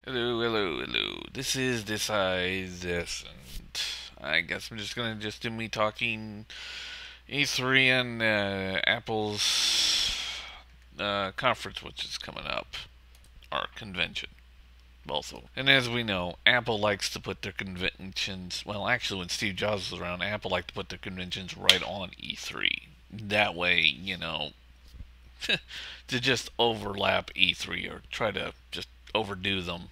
Hello, hello, hello. This is This Eyes This, and I guess I'm just gonna do me talking E3 and Apple's conference, which is coming up, or convention, also. And as we know, Apple likes to put their conventions. Well, actually, when Steve Jobs was around, Apple liked to put their conventions right on E3. That way, to just overlap E3 or try to just overdo them.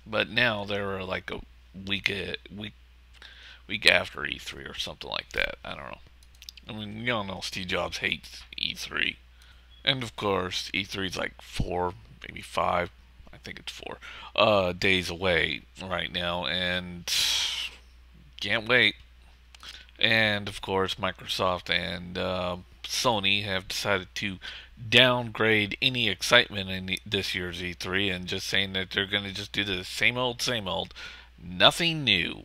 But now they're like a week week after E3 or something like that. I don't know. I mean, you all know Steve Jobs hates E3, and of course E3 is like 4, maybe 5. I think it's 4 days away right now, and can't wait. And of course, Microsoft and Sony have decided to downgrade any excitement in this year's E3 and just saying that they're going to just do the same old, nothing new.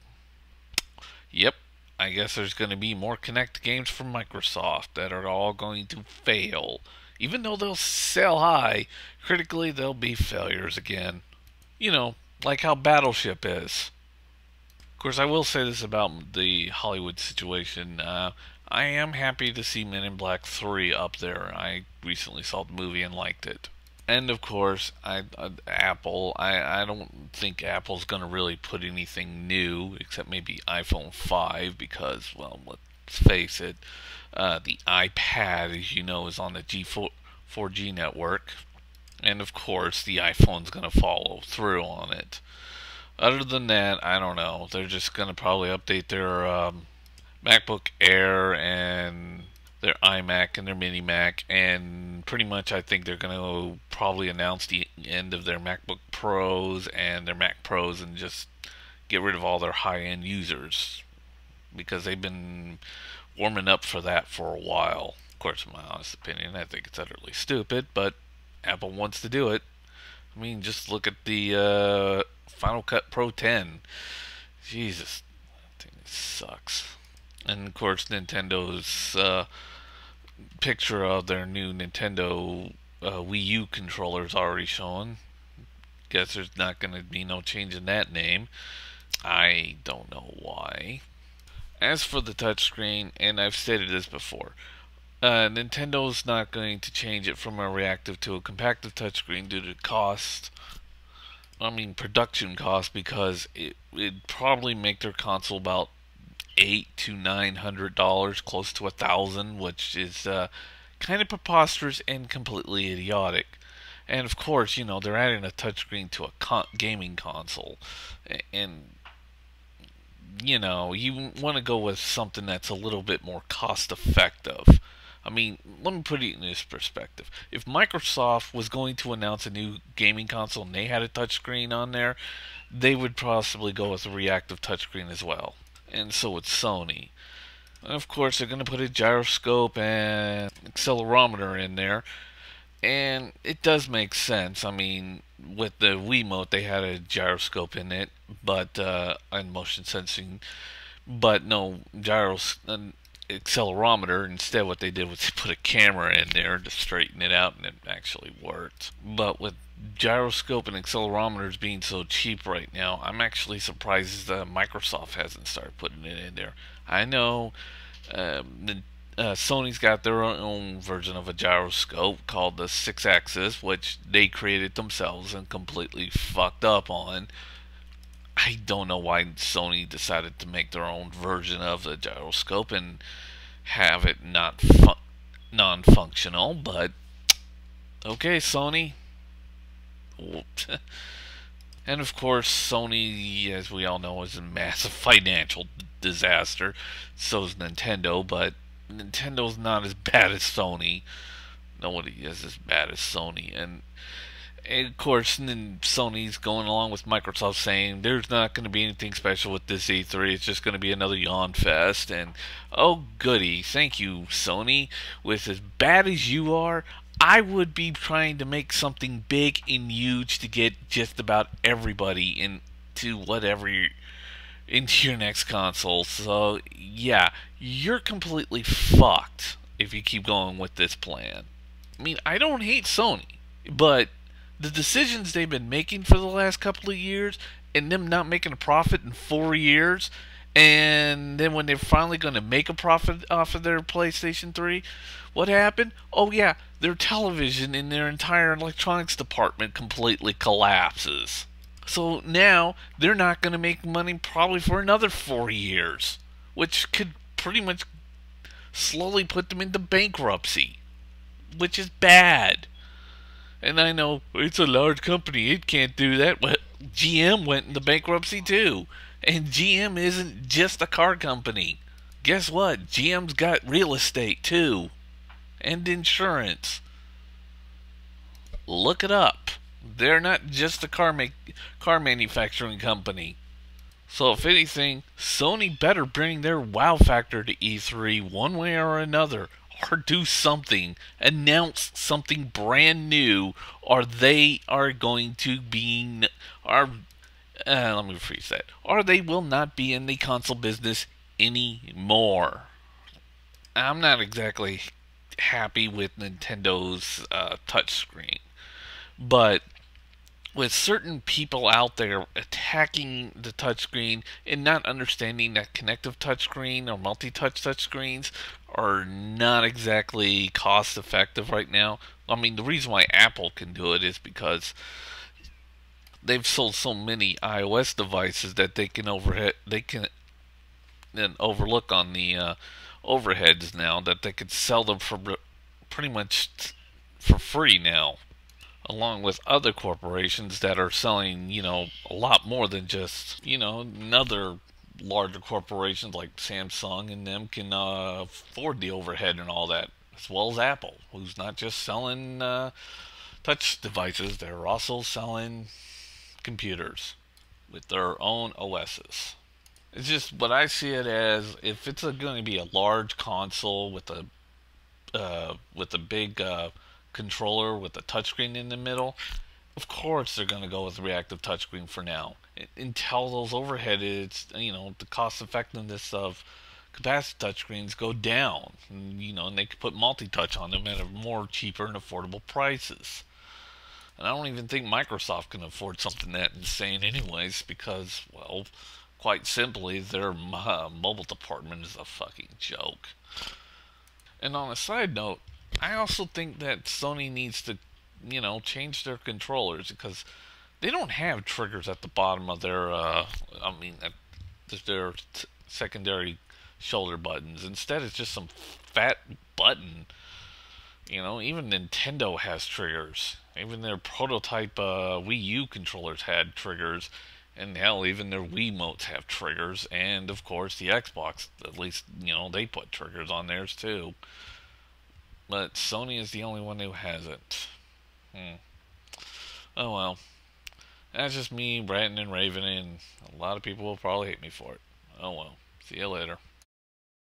Yep, I guess there's going to be more Kinect games from Microsoft that are all going to fail. Even though they'll sell high, critically they'll be failures again. You know, like how Battleship is. Of course, I will say this about the Hollywood situation. I am happy to see Men in Black 3 up there. I recently saw the movie and liked it. And of course, Apple. I don't think Apple's going to really put anything new, except maybe iPhone 5, because, well, let's face it, the iPad, as you know, is on the G4G network. And of course, the iPhone's going to follow through on it. Other than that, I don't know. They're just going to probably update their MacBook Air and their iMac and their Mini Mac, and pretty much I think they're going to probably announce the end of their MacBook Pros and their Mac Pros and just get rid of all their high-end users because they've been warming up for that for a while. Of course, in my honest opinion, I think it's utterly stupid, but Apple wants to do it. I mean, just look at the Final Cut Pro 10. Jesus, that thing sucks. And of course, Nintendo's picture of their new Nintendo Wii U controller is already shown. Guess there's not going to be no change in that name. I don't know why. As for the touchscreen, and I've stated this before, Nintendo's not going to change it from a reactive to a compactive touchscreen due to cost. I mean production cost, because it'd probably make their console about $800 to $900, close to $1,000, which is kind of preposterous and completely idiotic. And of course, they're adding a touchscreen to a gaming console, and you want to go with something that's a little bit more cost effective. I mean, let me put it in this perspective. If Microsoft was going to announce a new gaming console and they had a touchscreen on there, they would possibly go with a reactive touchscreen as well. And so would Sony. And of course, they're going to put a gyroscope and accelerometer in there. And it does make sense. I mean, with the Wiimote, they had a gyroscope in it, but and motion sensing, but no accelerometer. Instead, what they did was they put a camera in there to straighten it out, and it actually worked. But with gyroscope and accelerometers being so cheap right now, I'm actually surprised that Microsoft hasn't started putting it in there. I know Sony's got their own version of a gyroscope called the 6-axis, which they created themselves and completely fucked up on. I don't know why Sony decided to make their own version of the gyroscope and have it not non-functional, but okay, Sony. And of course, Sony, as we all know, is a massive financial disaster. So is Nintendo, but Nintendo's not as bad as Sony. Nobody is as bad as Sony. And of course, then Sony's going along with Microsoft saying there's not going to be anything special with this E3. It's just going to be another yawn fest. And oh, goody. Thank you, Sony. With as bad as you are, I would be trying to make something big and huge to get just about everybody into into your next console. So, yeah, you're completely fucked if you keep going with this plan. I mean, I don't hate Sony, but the decisions they've been making for the last couple of years, and them not making a profit in 4 years, and then when they're finally going to make a profit off of their PlayStation 3, what happened? Oh, yeah, their television and their entire electronics department completely collapses. So now they're not going to make money probably for another 4 years, which could pretty much slowly put them into bankruptcy, which is bad. And I know it's a large company, it can't do that, but GM went into bankruptcy too. And GM isn't just a car company. Guess what? GM's got real estate too, and insurance. Look it up. They're not just a car manufacturing company. So if anything, Sony better bring their wow factor to E3 one way or another, or do something, announce something brand new, or they are going to be, or let me rephrase that, or they will not be in the console business anymore. I'm not exactly happy with Nintendo's touchscreen, but with certain people out there attacking the touchscreen and not understanding that connective touchscreen or multi-touch touchscreens are not exactly cost effective right now. I mean, the reason why Apple can do it is because they've sold so many iOS devices that they can then overlook on the overheads now, that they could sell them for pretty much for free now, along with other corporations that are selling, a lot more than just, another larger corporations like Samsung and them can afford the overhead and all that, as well as Apple, who's not just selling touch devices, they're also selling computers with their own OSs. It's just what I see it as. If it's going to be a large console with a big controller with a touchscreen in the middle, of course they're going to go with reactive touchscreen for now until those overheaded, the cost effectiveness of capacitive touchscreens go down, and they can put multi-touch on them at a more cheaper and affordable prices. And I don't even think Microsoft can afford something that insane anyways, because, well, quite simply, their mobile department is a fucking joke. And on a side note, I also think that Sony needs to, change their controllers, because they don't have triggers at the bottom of their, their secondary shoulder buttons. Instead, it's just some fat button. Even Nintendo has triggers. Even their prototype Wii U controllers had triggers. And hell, even their Wiimotes have triggers. And, of course, the Xbox, at least, they put triggers on theirs, too. But Sony is the only one who hasn't. Oh, well. That's just me ranting and raving, and a lot of people will probably hate me for it. Oh, well. See you later.